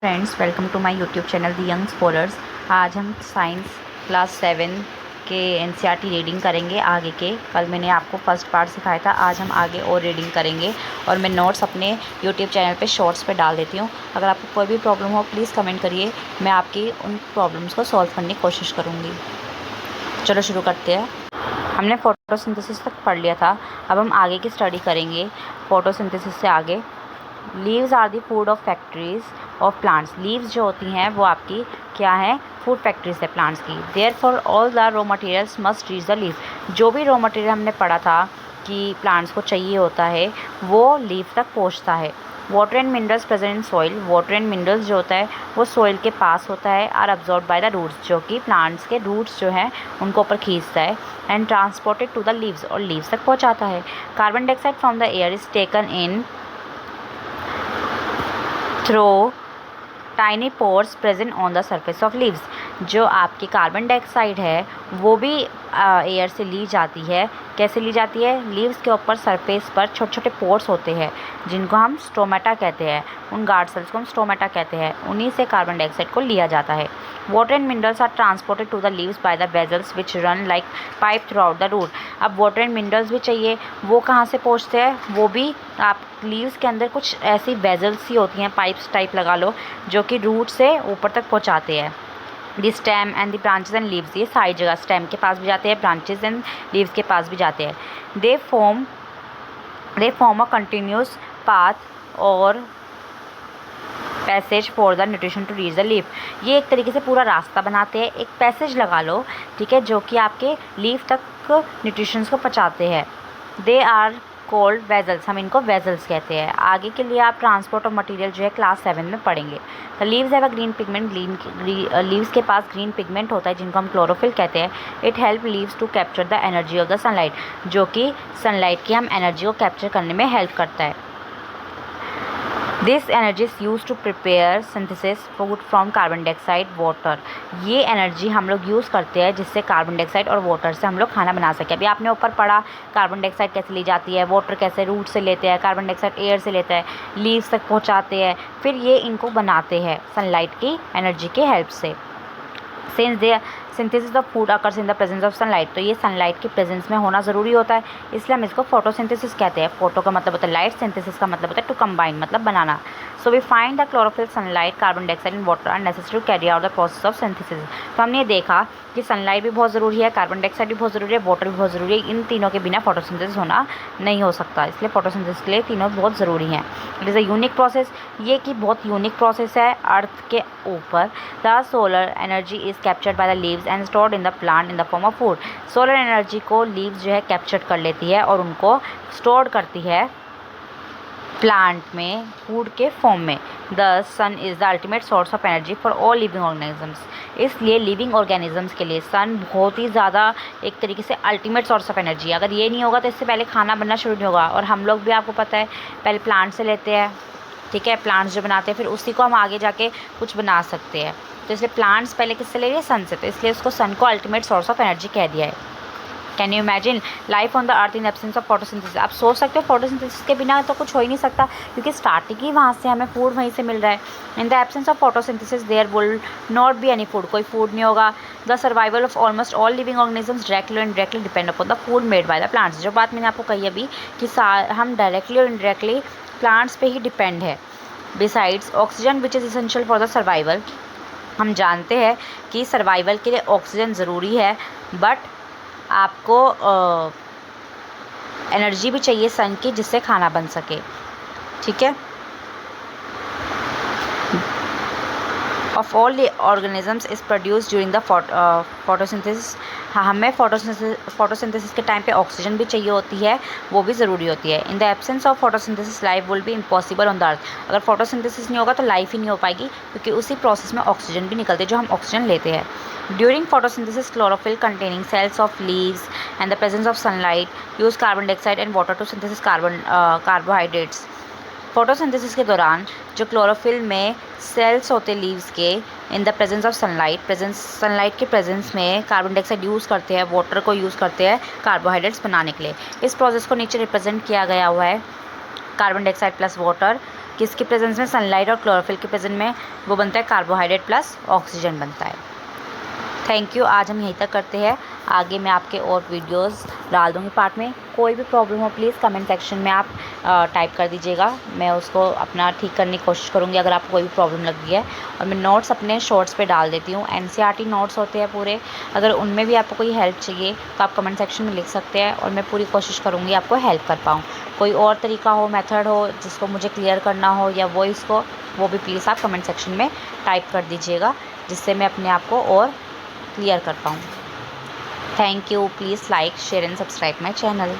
Friends, welcome to my YouTube channel the young scholars. आज हम science class 7 के NCERT reading करेंगे आगे के। कल मैंने आपको फर्स्ट पार्ट सिखाया था, आज हम आगे और रीडिंग करेंगे और मैं नोट्स अपने यूट्यूब चैनल पे शॉर्ट्स पे डाल देती हूँ। अगर आपको कोई भी प्रॉब्लम हो प्लीज़ कमेंट करिए, मैं आपकी उन प्रॉब्लम्स को सॉल्व करने की कोशिश करूँगी। चलो शुरू करते हैं। हमने फोटोसिंथेसिस तक पढ़ लिया था, अब हम आगे की स्टडी करेंगे। फोटोसिंथेसिस से आगे leaves are the food of factories of plants. Leaves जो होती हैं वो आपकी क्या है, फूड फैक्ट्रीज है प्लांट्स की। Therefore all the raw materials must reach the leaf. जो भी रॉ मटेरियल हमने पढ़ा था कि प्लांट्स को चाहिए होता है वो लीव तक पहुंचता है। Water and minerals present in soil. Water and minerals जो होता है वो सॉइल के पास होता है। Are absorb by the roots, जो कि प्लांट्स के रूट्स जो हैं उनको ऊपर खींचता है। And transported to the leaves, और लीव्स तक पहुँचाता है। Carbon dioxide from the air is taken in through tiny pores present on the surface of leaves. जो आपकी कार्बन डाइऑक्साइड है वो भी एयर से ली जाती है। कैसे ली जाती है? लीव्स के ऊपर सरफेस पर छोटे छोटे पोर्स होते हैं जिनको हम स्टोमेटा कहते हैं। उन गार्ड सेल्स को हम स्टोमेटा कहते हैं, उन्हीं से कार्बन डाइऑक्साइड को लिया जाता है। Water and minerals are transported to the leaves by the vessels which run like pipe throughout the root. अब वाटर एंड मिनरल्स भी चाहिए, वो कहाँ से पहुँचते हैं? वो भी आप लीव्स के अंदर कुछ ऐसी वेजल्स ही होती हैं, पाइप्स टाइप लगा लो, जो कि रूट से ऊपर तक पहुँचाते हैं। The stem and the branches and leaves, ये सारी जगह स्टेम के पास भी जाते हैं, ब्रांचेस एंड लीव्स के पास भी जाते हैं। They form a continuous path और passage for the nutrition to reach the leaf. ये एक तरीके से पूरा रास्ता बनाते हैं, एक पैसेज लगा लो, ठीक है, जो कि आपके लीफ तक न्यूट्रिशंस को पहुँचाते हैं। दे आर कोल्ड वेजल्स, हम इनको वेजल्स कहते हैं। आगे के लिए आप ट्रांसपोर्ट ऑफ मटेरियल जो है क्लास 7 में पढ़ेंगे। The leaves have a green pigment. Leaves के पास ग्रीन पिगमेंट होता है जिनको हम क्लोरोफिल कहते हैं। It help leaves to capture the energy of the sunlight, जो कि सनलाइट की हम एनर्जी को कैप्चर करने में हेल्प करता है। This energy is use to prepare synthesis food from carbon dioxide water. ये एनर्जी हम लोग यूज़ करते हैं जिससे कार्बन डाइऑक्साइड और वाटर से हम लोग खाना बना सकें। अभी आपने ऊपर पढ़ा कार्बन डाइऑक्साइड कैसे ली जाती है, वाटर कैसे रूट से लेते हैं, कार्बन डाइऑक्साइड एयर से लेता है, लीव्स तक पहुंचाते हैं, फिर ये इनको बनाते हैं सनलाइट की एनर्जी के हेल्प से। Since they synthesis of food occurs in the presence of sunlight, तो ये सनलाइट के प्रेजेंस में होना ज़रूरी होता है, इसलिए हम इसको फोटोसिंथेसिस कहते हैं। फोटो का मतलब होता है लाइट, सिंथेसिस का मतलब होता है टू कंबाइन, मतलब बनाना। So we find the chlorophyll, sunlight, carbon dioxide and water are necessary to carry out the process of synthesis. तो हमने देखा कि सनलाइट भी बहुत ज़रूरी है, कार्बन डाइऑक्साइड भी बहुत ज़रूरी है, वाटर भी बहुत ज़रूरी है। इन तीनों के बिना फोटोसिंथेसिस होना नहीं हो सकता, इसलिए फोटोसिंथेसिस के लिए तीनों बहुत ज़रूरी हैं। It is a unique process, ये कि बहुत यूनिक प्रोसेस है अर्थ के ऊपर। The solar energy is captured by the leaves and stored in the plant in the form of food. Solar energy को लीव्स जो है कैप्चर कर लेती है और उनको स्टोर करती है प्लांट में फूड के फॉर्म में। The sun is the ultimate source of energy for all living organisms. इसलिए लिविंग ऑर्गेनिजम्स के लिए सन बहुत ही ज़्यादा एक तरीके से अल्टीमेट सोर्स ऑफ एनर्जी है। अगर ये नहीं होगा तो इससे पहले खाना बनना शुरू नहीं होगा। और हम लोग भी, आपको पता है, पहले प्लांट से लेते हैं, ठीक है, प्लांट्स जो बनाते हैं फिर उसी को हम आगे जाके कुछ बना सकते हैं। तो इसलिए प्लांट्स पहले किससे ले रही है? सन से, तो इसलिए उसको सन को अल्टीमेट सोर्स ऑफ एनर्जी कह दिया है। Can you imagine life on the earth in absence of photosynthesis? आप सोच सकते हो फोटोसिंथेसिस के बिना तो कुछ हो ही नहीं सकता, क्योंकि स्टार्टिंग ही वहाँ से हमें फूड वहीं से मिल रहा है। In the absence of photosynthesis there will not be any food, कोई फूड नहीं होगा। The survival of almost all living organisms directly और indirectly depend upon the food made by the plants. जो बात मैंने आपको कही अभी कि हम डायरेक्टली और इनडायरेक्टली प्लांट्स पे ही डिपेंड है। Besides oxygen which is essential for the survival, हम जानते हैं कि सर्वाइवल के लिए ऑक्सीजन ज़रूरी है, बट आपको एनर्जी भी चाहिए सन की जिससे खाना बन सके, ठीक है। Of all the organisms is produce during the photosynthesis. हमें फोटोसिंथेसिस के टाइम पे ऑक्सीजन भी चाहिए होती है, वो भी ज़रूरी होती है। In the absence of photosynthesis life will be impossible on the earth. अगर फोटोसिंथेसिस नहीं होगा तो लाइफ ही नहीं हो पाएगी, क्योंकि उसी प्रोसेस में ऑक्सीजन भी निकलती है जो हम ऑक्सीजन लेते हैं। During photosynthesis, chlorophyll containing cells of leaves and the presence of sunlight use carbon dioxide and water to synthesize carbohydrates. Photosynthesis के दौरान जो क्लोरोफिल में सेल्स होते लीव्स के, in the presence of sunlight के प्रेजेंस में कार्बन डाइऑक्साइड यूज़ करते हैं, वाटर को यूज़ करते हैं कार्बोहाइड्रेट्स बनाने के लिए। इस प्रोसेस को नीचे रिप्रेजेंट किया गया हुआ है, कार्बन डाइऑक्साइड प्लस वाटर किसके प्रेजेंस में? सनलाइट और क्लोरोफिल के प्रेजेंस में वो बनता है कार्बोहाइड्रेट प्लस ऑक्सीजन बनता है। Thank you. आज हम यहीं तक करते हैं, आगे मैं आपके और वीडियोस डाल दूँगी पार्ट में। कोई भी प्रॉब्लम हो प्लीज़ कमेंट सेक्शन में आप टाइप कर दीजिएगा, मैं उसको अपना ठीक करने की कोशिश करूँगी अगर आपको कोई भी प्रॉब्लम लग रही है। और मैं नोट्स अपने शॉर्ट्स पे डाल देती हूँ, एनसीईआरटी नोट्स होते हैं पूरे, अगर उनमें भी आपको कोई हेल्प चाहिए तो आप कमेंट सेक्शन में लिख सकते हैं और मैं पूरी कोशिश करूँगी आपको हेल्प कर पाऊँ। कोई और तरीका हो, मेथड हो जिसको मुझे क्लियर करना हो या वॉइस को, वो भी प्लीज़ आप कमेंट सेक्शन में टाइप कर दीजिएगा, जिससे मैं अपने आप को और क्लियर कर पाऊँ। Thank you. Please like, share and subscribe my channel.